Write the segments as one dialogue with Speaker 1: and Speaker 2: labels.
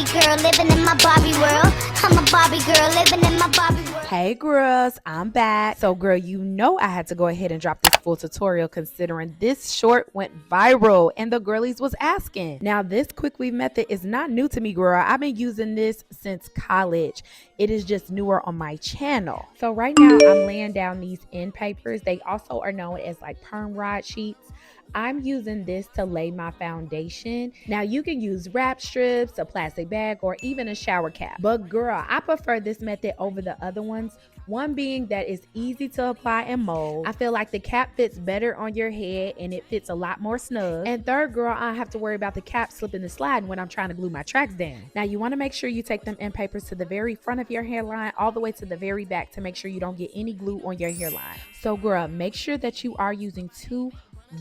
Speaker 1: Barbie girl living in my Barbie world. I'm a Barbie girl living in my Barbie world.
Speaker 2: Hey girls, I'm back. So girl, you know I had to go ahead and drop this full tutorial considering this short went viral and the girlies was asking. Now this quick weave method is not new to me, girl. I've been using this since college. It is just newer on my channel. So right now I'm laying down these end papers. They also are known as like perm rod sheets. I'm using this to lay my foundation. Now you can use wrap strips, a plastic bag, or even a shower cap. But girl, I prefer this method over the other ones. One being that it's easy to apply and mold. I feel like the cap fits better on your head and it fits a lot more snug. And third, girl, I don't have to worry about the cap slipping and sliding when I'm trying to glue my tracks down. Now you want to make sure you take them end papers to the very front of your hairline all the way to the very back to make sure you don't get any glue on your hairline. So girl, make sure that you are using 2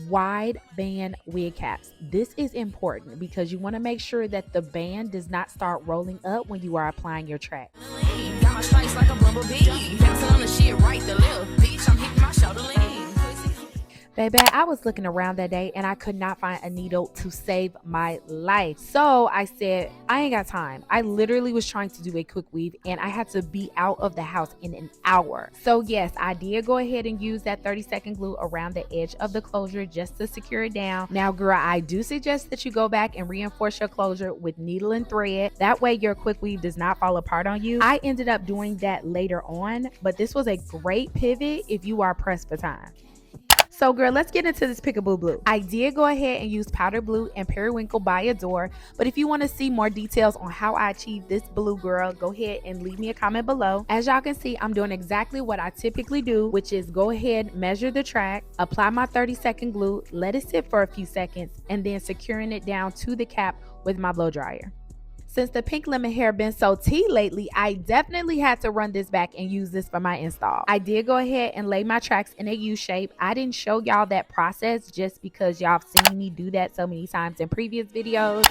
Speaker 2: wide band wig caps. This is important because you want to make sure that the band does not start rolling up when you are applying your track.
Speaker 3: Got my stripes like a bumblebee. Bouncing on the shit right, the little bitch. I'm hitting my shoulder lean.
Speaker 2: Baby, I was looking around that day and I could not find a needle to save my life. So I said, I ain't got time. I literally was trying to do a quick weave and I had to be out of the house in an hour. So yes, I did go ahead and use that 30-second glue around the edge of the closure just to secure it down. Now, girl, I do suggest that you go back and reinforce your closure with needle and thread. That way your quick weave does not fall apart on you. I ended up doing that later on, but this was a great pivot if you are pressed for time. So girl, let's get into this Peekaboo blue. I did go ahead and use powder blue and periwinkle by Adore, but if you want to see more details on how I achieved this blue, girl, go ahead and leave me a comment below. As y'all can see, I'm doing exactly what I typically do, which is go ahead, measure the track, apply my 30-second glue, let it sit for a few seconds, and then securing it down to the cap with my blow dryer. Since the pink lemon hair been so tea lately, I definitely had to run this back and use this for my install. I did go ahead and lay my tracks in a U shape. I didn't show y'all that process just because y'all have seen me do that so many times in previous videos.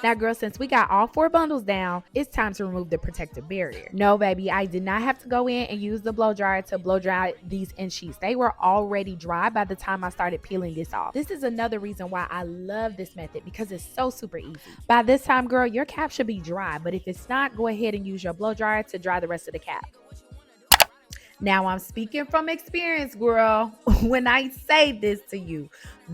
Speaker 2: Now girl, since we got all 4 bundles down, it's time to remove the protective barrier. No baby, I did not have to go in and use the blow dryer to blow dry these end sheets. They were already dry by the time I started peeling this off. This is another reason why I love this method because it's so super easy. By this time, girl, your cap should be dry, but if it's not, go ahead and use your blow dryer to dry the rest of the cap. Now I'm speaking from experience, girl, when I say this to you.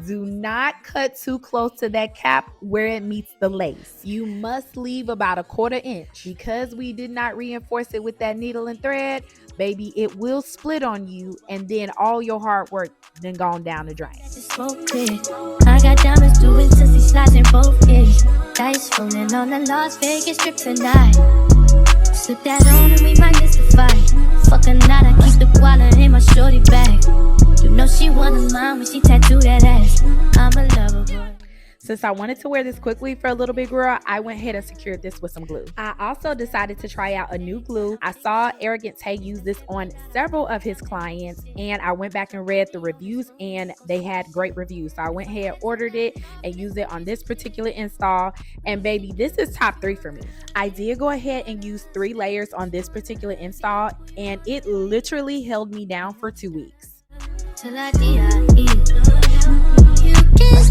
Speaker 2: Do not cut too close to that cap where it meets the lace. You must leave about 1/4 inch. Because we did not reinforce it with that needle and thread, baby, it will split on you and then all your hard work then gone down the drain.
Speaker 4: I got diamonds doing sissy slides in both ears. Dice rolling on the Las Vegas strip tonight. Slip that on and we might miss the fight. Fuck a night, I keep the wallet in my shorty bag. You know she wanna mine when she tattoo that ass. I'm a lover boy.
Speaker 2: Since I wanted to wear this quick weave for a little bit, girl, I went ahead and secured this with some glue. I also decided to try out a new glue. I saw Arrogant Tay use this on several of his clients, and I went back and read the reviews, and they had great reviews. So I went ahead, ordered it, and used it on this particular install. And baby, this is top 3 for me. I did go ahead and use 3 layers on this particular install, and it literally held me down for 2 weeks.
Speaker 4: Till I D.I.E. You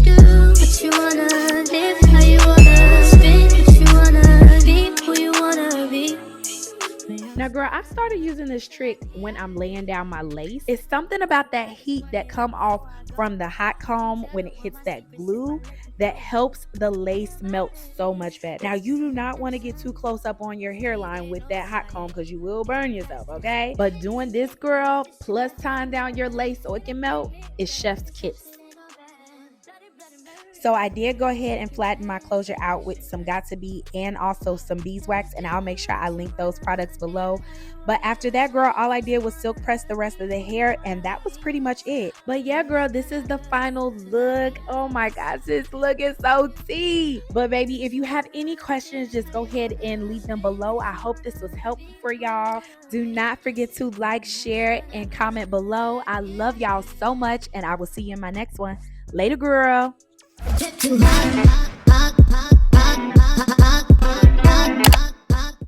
Speaker 4: can do what you wanna, live how you wanna, spin what you wanna, be who you wanna be.
Speaker 2: Now girl, I started using this trick when I'm laying down my lace. It's something about that heat that come off from the hot comb when it hits that glue that helps the lace melt so much better. Now you do not want to get too close up on your hairline with that hot comb because you will burn yourself, okay? But doing this, girl, plus tying down your lace so it can melt, is chef's kiss. So I did go ahead and flatten my closure out with some Got To Be and also some beeswax, and I'll make sure I link those products below. But after that, girl, all I did was silk press the rest of the hair, and that was pretty much it. But yeah, girl, this is the final look. Oh my gosh, this look is so tea. But baby, if you have any questions, just go ahead and leave them below. I hope this was helpful for y'all. Do not forget to like, share, and comment below. I love y'all so much, and I will see you in my next one. Later, girl.
Speaker 1: Too hot.